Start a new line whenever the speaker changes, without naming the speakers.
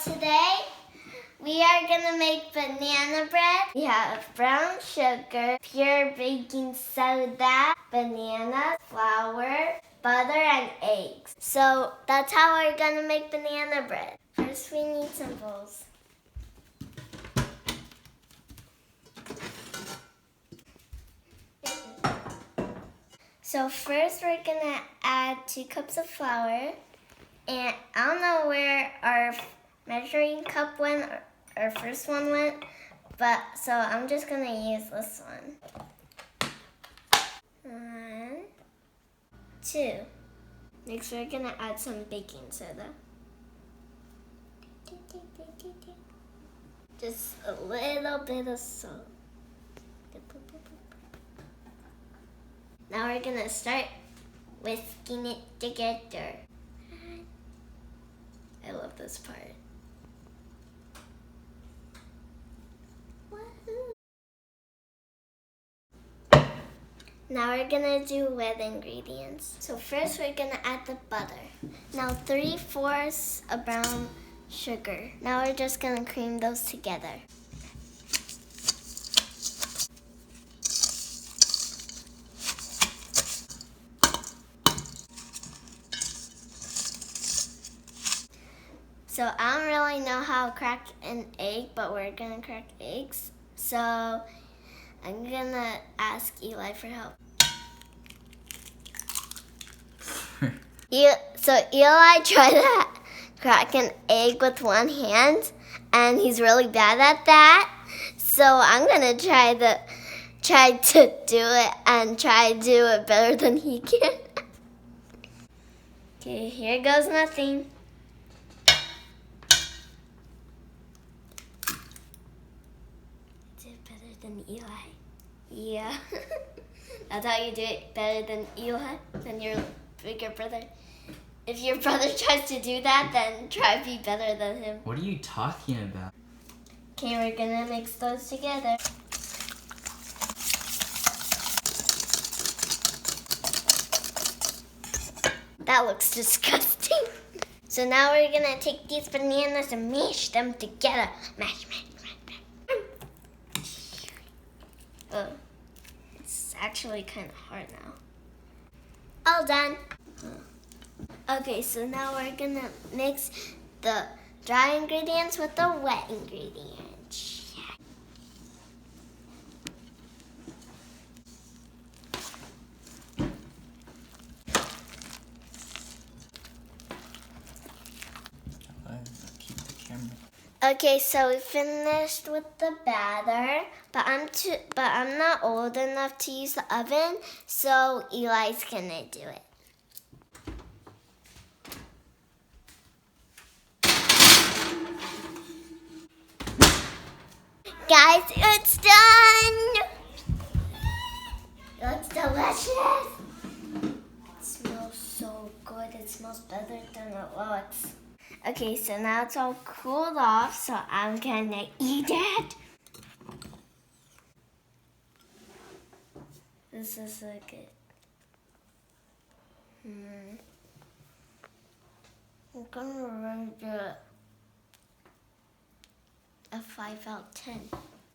today we are gonna make banana bread. We have brown sugar, pure baking soda, bananas, flour, butter, and eggs. So that's how we're gonna make banana bread. First we need some bowls. So first we're gonna add 2 cups of flour. And I don't know where our measuring cup went, or our first one went, but so I'm just gonna use this one. 1, 2. Next we're gonna add some baking soda. Just a little bit of salt. Now we're gonna start whisking it together. I love this part. Now we're gonna do wet ingredients. So first we're gonna add the butter. Now 3/4 of brown sugar. Now we're just gonna cream those together. So I don't really know how to crack an egg, but we're gonna crack eggs. So I'm gonna ask Eli for help. So Eli tried to crack an egg with one hand, and he's really bad at that. So I'm gonna try to do it and try to do it better than he can. Okay, here goes nothing. Better than Eli. Yeah. That's how you do it better than Eli, than your bigger brother. If your brother tries to do that, then try to be better than him.
What are you talking about?
Okay, we're gonna mix those together. That looks disgusting. So now we're gonna take these bananas and mash them together. Mash, mash. Oh, it's actually kind of hard now. All done. Okay, so now we're gonna mix the dry ingredients with the wet ingredients.
Keep the camera.
Okay, so we finished with the batter, but I'm not old enough to use the oven, so Eli's gonna do it. Guys, it's done! It looks delicious! It smells so good. It smells better than it looks. Okay, so now it's all cooled off, so I'm gonna eat it. This is so good. I'm gonna rate it a 5 out of 10.